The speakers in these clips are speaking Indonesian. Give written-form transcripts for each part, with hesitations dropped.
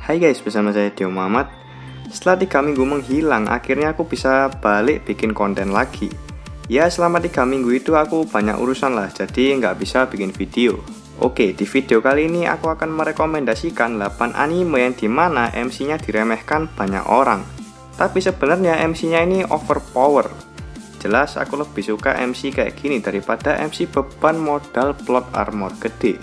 Hai guys, bersama saya Dio Muhammad. Setelah 3 minggu menghilang, akhirnya aku bisa balik bikin konten lagi. Ya, selama 3 minggu itu aku banyak urusan lah, jadi nggak bisa bikin video. Oke, di video kali ini aku akan merekomendasikan 8 anime yang dimana MC-nya diremehkan banyak orang. Tapi sebenarnya MC-nya ini overpower. Jelas aku lebih suka MC kayak gini daripada MC beban modal plot armor gede.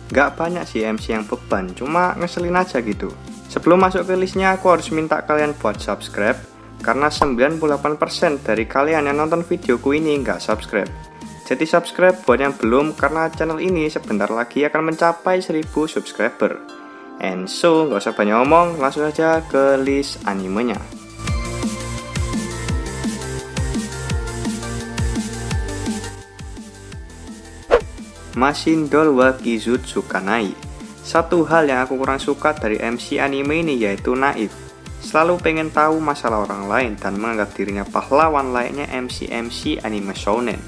Gak banyak sih MC yang beban, cuma ngeselin aja gitu. Sebelum masuk ke listnya, aku harus minta kalian buat subscribe, karena 98% dari kalian yang nonton videoku ini nggak subscribe. Jadi subscribe buat yang belum, karena channel ini sebentar lagi akan mencapai 1000 subscriber. And so, nggak usah banyak omong, langsung aja ke list animenya. Mashindol wa Kizutsu Kanai. Satu hal yang aku kurang suka dari MC anime ini yaitu naif. Selalu pengen tahu masalah orang lain dan menganggap dirinya pahlawan layaknya MC anime shounen.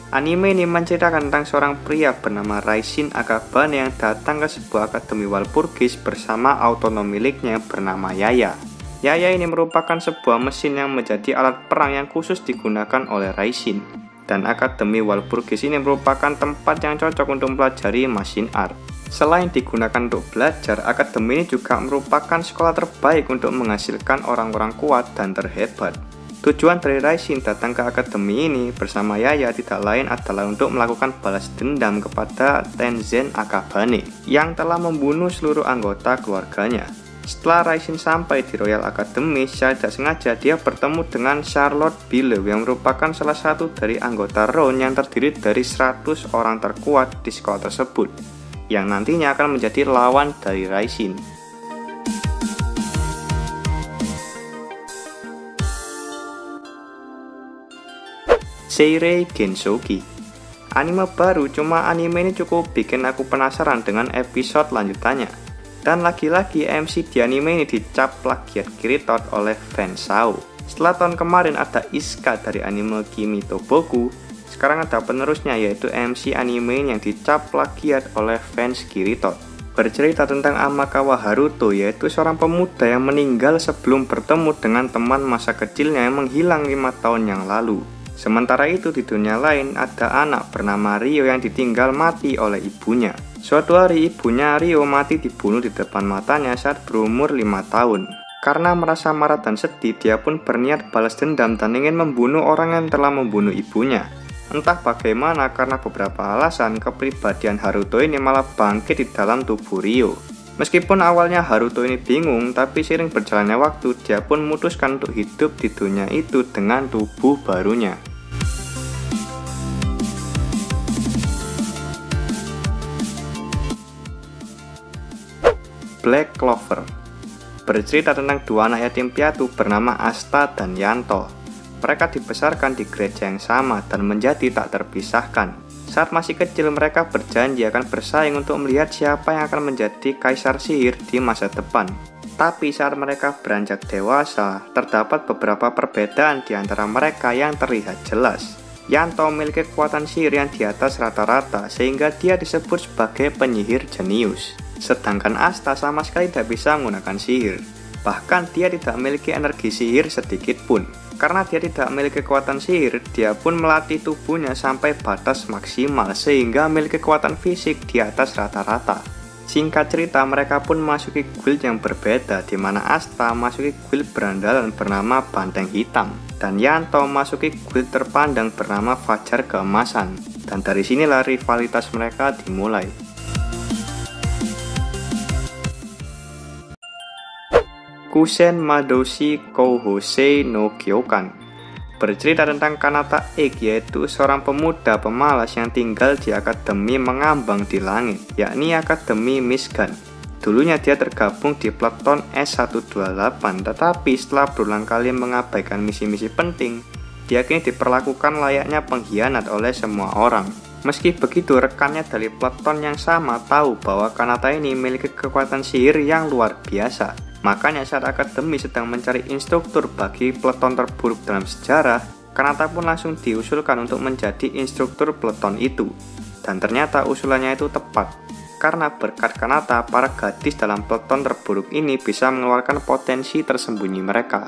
Anime ini menceritakan tentang seorang pria bernama Raishin Akabane yang datang ke sebuah akademi Walpurgis bersama autonom miliknya bernama Yaya. Yaya ini merupakan sebuah mesin yang menjadi alat perang yang khusus digunakan oleh Raishin. Dan Akademi Walpurgis ini merupakan tempat yang cocok untuk mempelajari machine art. Selain digunakan untuk belajar, akademi ini juga merupakan sekolah terbaik untuk menghasilkan orang-orang kuat dan terhebat. Tujuan dari Raishin datang ke akademi ini bersama Yaya tidak lain adalah untuk melakukan balas dendam kepada Tenzen Akabane yang telah membunuh seluruh anggota keluarganya. Setelah Raishin sampai di Royal Academy, secara tidak sengaja dia bertemu dengan Charlotte Bille yang merupakan salah satu dari anggota Round yang terdiri dari 100 orang terkuat di sekolah tersebut, yang nantinya akan menjadi lawan dari Raishin. Seirei Gensouki. Anime baru, cuma anime ini cukup bikin aku penasaran dengan episode lanjutannya. Dan lagi-lagi MC di anime ini dicap plagiat Kiritot oleh fans Sao. Setelah tahun kemarin ada Iska dari anime Kimi to Boku, sekarang ada penerusnya yaitu MC anime yang dicap plagiat oleh fans Kiritot. Bercerita tentang Amakawa Haruto, yaitu seorang pemuda yang meninggal sebelum bertemu dengan teman masa kecilnya yang menghilang 5 tahun yang lalu. Sementara itu di dunia lain ada anak bernama Ryo yang ditinggal mati oleh ibunya. Suatu hari ibunya Ryo mati dibunuh di depan matanya saat berumur 5 tahun. Karena merasa marah dan sedih, dia pun berniat balas dendam dan ingin membunuh orang yang telah membunuh ibunya. Entah bagaimana, karena beberapa alasan, kepribadian Haruto ini malah bangkit di dalam tubuh Ryo. Meskipun awalnya Haruto ini bingung, tapi seiring berjalannya waktu, dia pun memutuskan untuk hidup di dunia itu dengan tubuh barunya. Black Clover. Bercerita tentang dua anak yatim piatu bernama Asta dan Yanto. Mereka dibesarkan di gereja yang sama dan menjadi tak terpisahkan. Saat masih kecil, mereka berjanji akan bersaing untuk melihat siapa yang akan menjadi kaisar sihir di masa depan. Tapi saat mereka beranjak dewasa, terdapat beberapa perbedaan di antara mereka yang terlihat jelas. Yanto memiliki kekuatan sihir yang di atas rata-rata sehingga dia disebut sebagai penyihir jenius. Sedangkan Asta sama sekali tidak bisa menggunakan sihir. Bahkan dia tidak memiliki energi sihir sedikit pun. Karena dia tidak memiliki kekuatan sihir, dia pun melatih tubuhnya sampai batas maksimal sehingga memiliki kekuatan fisik di atas rata-rata. Singkat cerita, mereka pun memasuki guild yang berbeda, di mana Asta memasuki guild berandalan bernama Banteng Hitam dan Yanto memasuki guild terpandang bernama Fajar Keemasan. Dan dari sinilah rivalitas mereka dimulai. Kusen Madoshi Kouhosei no Kyokan. Bercerita tentang Kanata Egg, yaitu seorang pemuda pemalas yang tinggal di akademi mengambang di langit, yakni Akademi Mistgun. Dulunya dia tergabung di Peleton S128, tetapi setelah berulang kali mengabaikan misi-misi penting, dia kini diperlakukan layaknya pengkhianat oleh semua orang. Meski begitu, rekannya dari Peleton yang sama tahu bahwa Kanata ini memiliki kekuatan sihir yang luar biasa. Makanya saat akademi sedang mencari instruktur bagi peleton terburuk dalam sejarah, Kanata pun langsung diusulkan untuk menjadi instruktur peleton itu. Dan ternyata usulannya itu tepat. karena berkat Kanata, para gadis dalam peleton terburuk ini bisa mengeluarkan potensi tersembunyi mereka.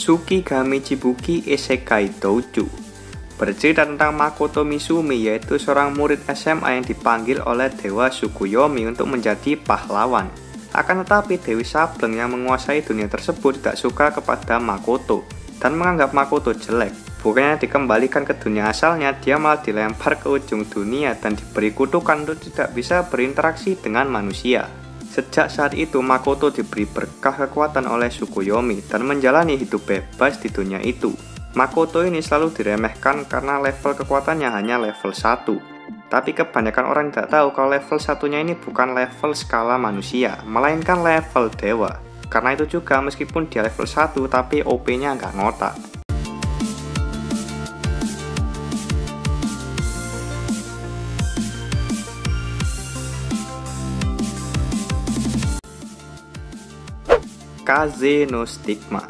Tsukigami Chibuki Isekai Doujou bercerita tentang Makoto Mizumi, yaitu seorang murid SMA yang dipanggil oleh Dewa Tsukuyomi untuk menjadi pahlawan. Akan tetapi Dewi Sableng yang menguasai dunia tersebut tidak suka kepada Makoto dan menganggap Makoto jelek. Bukannya dikembalikan ke dunia asalnya, dia malah dilempar ke ujung dunia dan diberi kutukan untuk tidak bisa berinteraksi dengan manusia. Sejak saat itu Makoto diberi berkah kekuatan oleh Tsukuyomi dan menjalani hidup bebas di dunia itu. Makoto ini selalu diremehkan karena level kekuatannya hanya level 1. Tapi kebanyakan orang tidak tahu kalau level satunya ini bukan level skala manusia, melainkan level dewa. Karena itu juga meskipun dia level 1 tapi OP-nya nggak ngotak. Kaze no Stigma.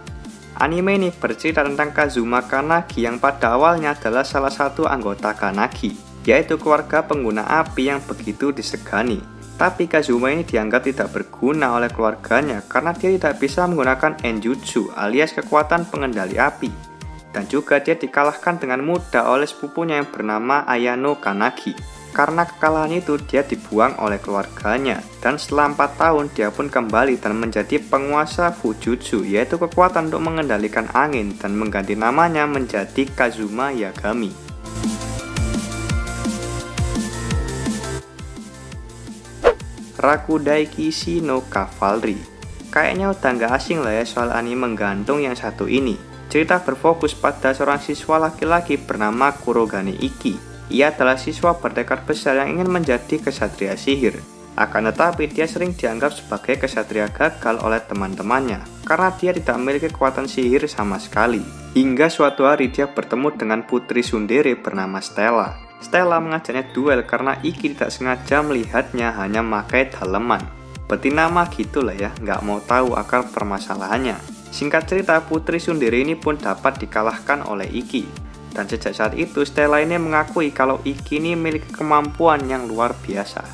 Anime ini bercerita tentang Kazuma Kanagi yang pada awalnya adalah salah satu anggota Kanagi, yaitu keluarga pengguna api yang begitu disegani. Tapi Kazuma ini dianggap tidak berguna oleh keluarganya karena dia tidak bisa menggunakan Enjutsu alias kekuatan pengendali api. Dan juga dia dikalahkan dengan mudah oleh sepupunya yang bernama Ayano Kanagi. Karena kekalahan itu dia dibuang oleh keluarganya, dan setelah 4 tahun dia pun kembali dan menjadi penguasa Fujutsu, yaitu kekuatan untuk mengendalikan angin, dan mengganti namanya menjadi Kazuma Yagami. Rakudai Kishi no Cavalry. Kayaknya udah nggak asing lah ya soal anime menggantung yang satu ini. Cerita berfokus pada seorang siswa laki-laki bernama Kurogane Iki. Ia adalah siswa bertekad besar yang ingin menjadi kesatria sihir. Akan tetapi dia sering dianggap sebagai kesatria gagal oleh teman-temannya karena dia tidak memiliki kekuatan sihir sama sekali. Hingga suatu hari dia bertemu dengan putri tsundere bernama Stella. Stella mengajaknya duel karena Iki tidak sengaja melihatnya hanya memakai daleman. Betina mah gitulah ya, nggak mau tahu akar permasalahannya. Singkat cerita, putri tsundere ini pun dapat dikalahkan oleh Iki. Dan sejak saat itu, Stella ini mengakui kalau Iki ini memiliki kemampuan yang luar biasa.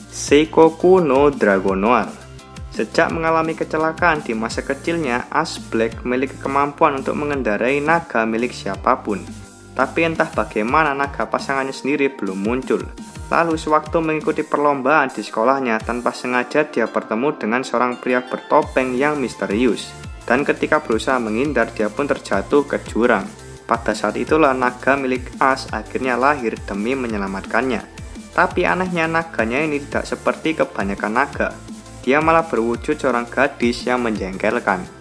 Seikoku no Dragon Noir. Sejak mengalami kecelakaan di masa kecilnya, Ash Black memiliki kemampuan untuk mengendarai naga milik siapapun. Tapi entah bagaimana naga pasangannya sendiri belum muncul. Lalu sewaktu mengikuti perlombaan di sekolahnya, tanpa sengaja dia bertemu dengan seorang pria bertopeng yang misterius. Dan ketika berusaha menghindar, dia pun terjatuh ke jurang. Pada saat itulah naga milik Ash akhirnya lahir demi menyelamatkannya. Tapi anehnya naganya ini tidak seperti kebanyakan naga. Dia malah berwujud seorang gadis yang menjengkelkan.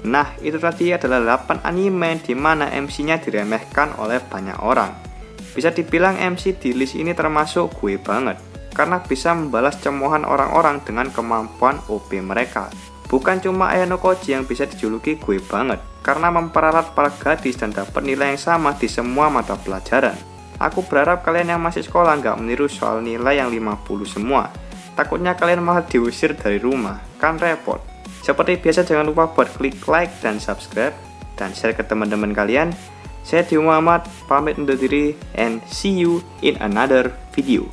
Nah, itu tadi adalah 8 anime di mana MC-nya diremehkan oleh banyak orang. Bisa dibilang MC di list ini termasuk gue banget, karena bisa membalas cemoohan orang-orang dengan kemampuan OP mereka. Bukan cuma Ayano Koji yang bisa dijuluki gue banget, karena memperalat para gadis dan dapat nilai yang sama di semua mata pelajaran. Aku berharap kalian yang masih sekolah nggak meniru soal nilai yang 50 semua. Takutnya kalian malah diusir dari rumah, kan repot. Seperti biasa jangan lupa buat klik like dan subscribe dan share ke teman-teman kalian. Saya Dio Muhammad, pamit undur diri and see you in another video.